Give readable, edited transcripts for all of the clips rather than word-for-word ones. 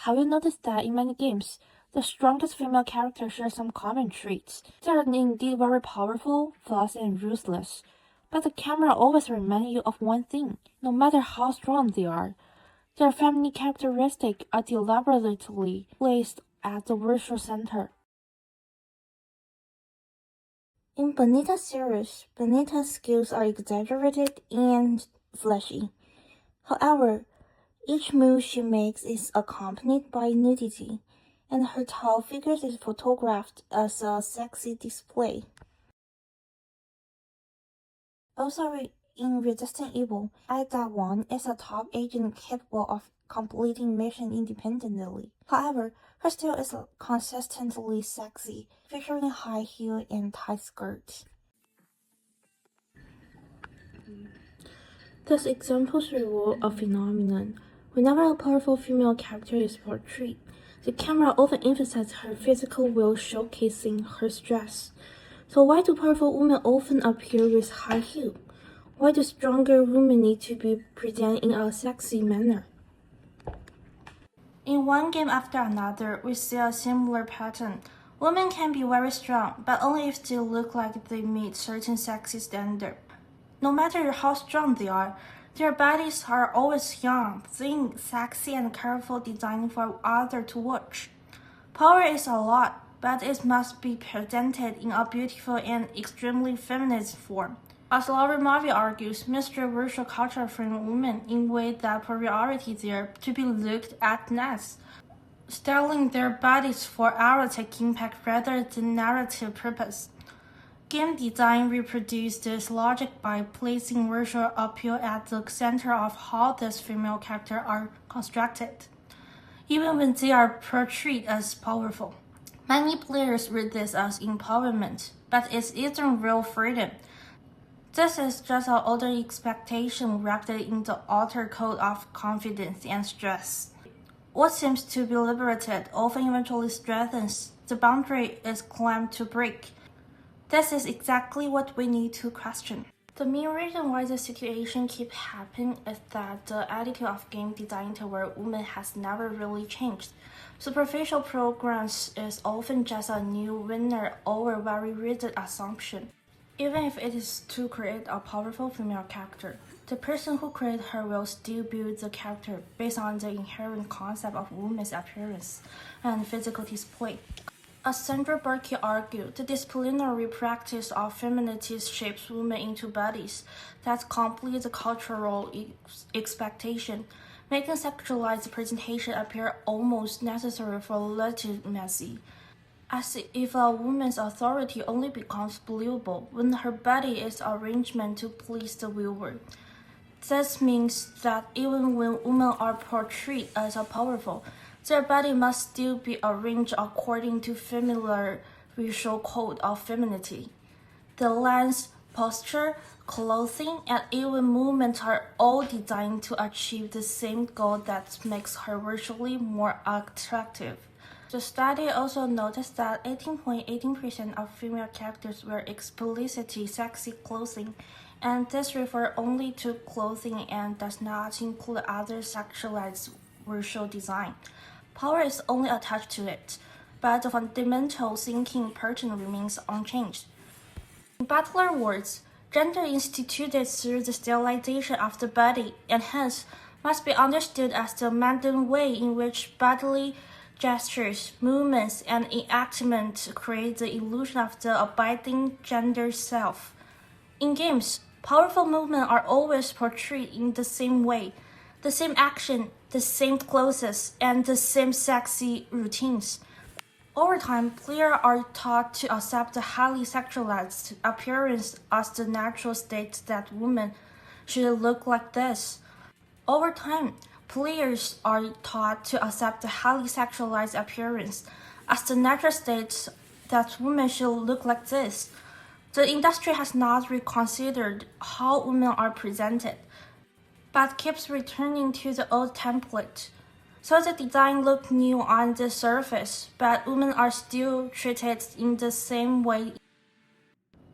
Have you noticed that in many games, the strongest female characters share some common traits? They are indeed very powerful, fast, and ruthless. But the camera always reminds you of one thing, no matter how strong they are. Their feminine characteristics are deliberately placed at the virtual center. In Benita's series, Benita's skills are exaggerated and flashy. However, each move she makes is accompanied by nudity, and her tall figure is photographed as a sexy display. Also, in Resistant Evil, Ida Wong is a top agent capable of completing missions independently. However, her style is consistently sexy, featuring high heel and tight skirts. These examples reveal a phenomenon. Whenever a powerful female character is portrayed, the camera often emphasizes her physical will, showcasing her strength. So why do powerful women often appear with high heels? Why do stronger women need to be presented in a sexy manner? In one game after another, we see a similar pattern. Women can be very strong, but only if they look like they meet certain sexy standards. No matter how strong they are, their bodies are always young, thin, sexy, and careful, designed for others to watch. Power is a lot, but it must be presented in a beautiful and extremely feminine form. As Laura Marvey argues, Mr. Virtual culture frames women in ways that priority there to be looked at next, styling their bodies for erotic impact rather than narrative purpose. Game design reproduces this logic by placing visual appeal at the center of how these female characters are constructed, even when they are portrayed as powerful. Many players read this as empowerment, but it isn't real freedom. This is just an older expectation wrapped in the outer code of confidence and stress. What seems to be liberated often eventually strengthens the boundary is claimed to break. This is exactly what we need to question. The main reason why the situation keeps happening is that the attitude of game design toward women has never really changed. Superficial progress is often just a new winner over very rigid assumption. Even if it is to create a powerful female character, the person who created her will still build the character based on the inherent concept of women's appearance and physical display. As Sandra Burke argued, the disciplinary practice of femininity shapes women into bodies that complete the cultural expectation, making sexualized presentation appear almost necessary for legitimacy. As if a woman's authority only becomes believable when her body is arranged to please the viewer. This means that even when women are portrayed as powerful, their body must still be arranged according to familiar visual code of femininity. The lens, posture, clothing, and even movement are all designed to achieve the same goal that makes her visually more attractive. The study also noticed that 18.18% of female characters wear explicitly sexy clothing, and this refers only to clothing and does not include other sexualized visual design. Power is only attached to it, but the fundamental thinking pattern remains unchanged. In Butler's words, gender instituted through the stylization of the body, and hence must be understood as the mundane way in which bodily gestures, movements, and enactment create the illusion of the abiding gender self. In games, powerful movements are always portrayed in the same way, the same action, the same clothes, and the same sexy routines. Over time, players are taught to accept the highly sexualized appearance as the natural state that women should look like this. Over time, players are taught to accept the highly sexualized appearance as the natural state that women should look like this. The industry has not reconsidered how women are presented, but keeps returning to the old template. So the design looks new on the surface, but women are still treated in the same way.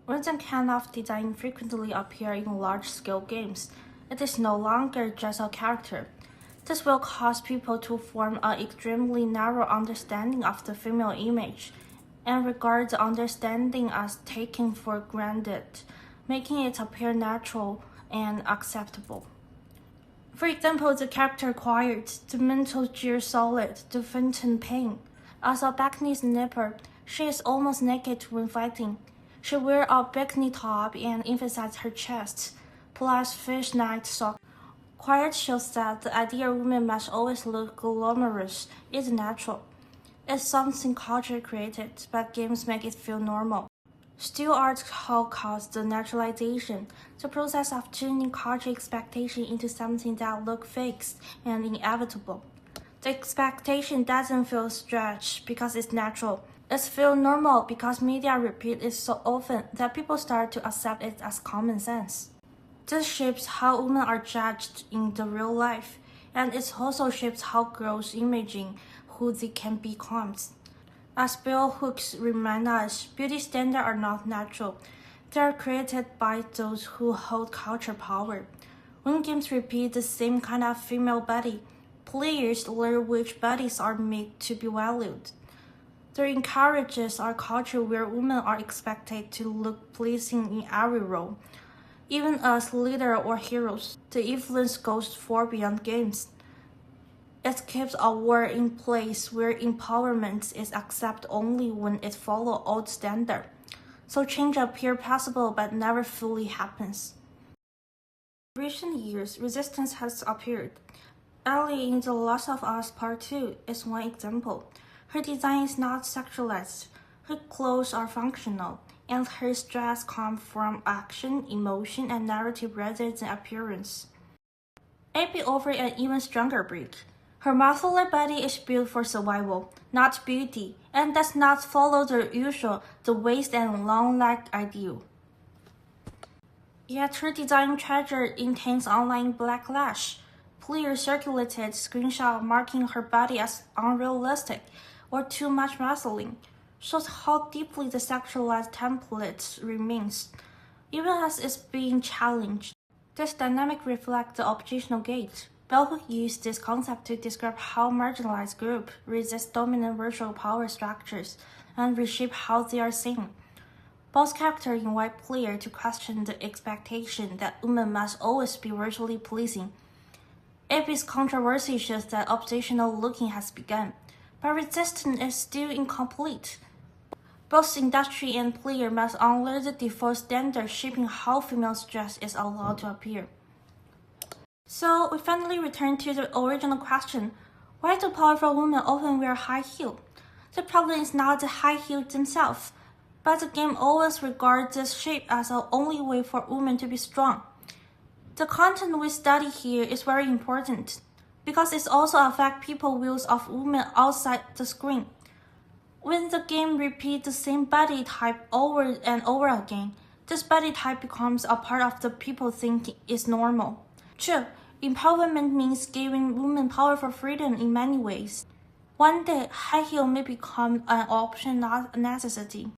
When this kind of design frequently appears in large-scale games, it is no longer just a character. This will cause people to form an extremely narrow understanding of the female image and regard the understanding as taken for granted, making it appear natural and acceptable. For example, the character Quiet, the mental Gear Solid, the Phantom Pain. As a bikini snipper, she is almost naked when fighting. She wears a bikini top and emphasizes her chest, plus fishnet socks. Quiet shows that the idea women must always look glamorous is natural. It's something culture created, but games make it feel normal. Still art causes the naturalization, the process of turning culture expectation into something that looks fixed and inevitable. The expectation doesn't feel stretched because it's natural. It feels normal because media repeat it so often that people start to accept it as common sense. This shapes how women are judged in the real life, and it also shapes how girls imagine who they can become. As bell hooks remind us, beauty standards are not natural. They are created by those who hold culture power. When games repeat the same kind of female body, players learn which bodies are made to be valued. There encourages a culture where women are expected to look pleasing in every role. Even as leaders or heroes, the influence goes far beyond games. It keeps a world in place where empowerment is accepted only when it follows old standards. So change appears possible but never fully happens. In recent years, resistance has appeared. Ellie in The Last of Us Part 2 is one example. Her design is not sexualized, her clothes are functional, and her stress comes from action, emotion, and narrative rather than appearance. Abby offers an even stronger break. Her muscular body is built for survival, not beauty, and does not follow the usual the waist and long leg ideal. Yet her design triggered intense online backlash. Players circulated screenshots marking her body as unrealistic or too much muscling, shows how deeply the sexualized template remains, even as it's being challenged. This dynamic reflects the oppositional gate. Bell Hook used this concept to describe how marginalized groups resist dominant virtual power structures and reshape how they are seen. Both characters invite players to question the expectation that women must always be virtually pleasing. Abby's controversy shows that oppositional looking has begun, but resistance is still incomplete. Both industry and player must unlearn the default standard shaping how female dress is allowed to appear. So we finally return to the original question, why do powerful women often wear high heels? The problem is not the high heels themselves, but the game always regards this shape as the only way for women to be strong. The content we study here is very important, because it also affects people's views of women outside the screen. When the game repeats the same body type over and over again, this body type becomes a part of the people think is normal. True, empowerment means giving women powerful freedom in many ways. One day, high heel may become an option, not a necessity.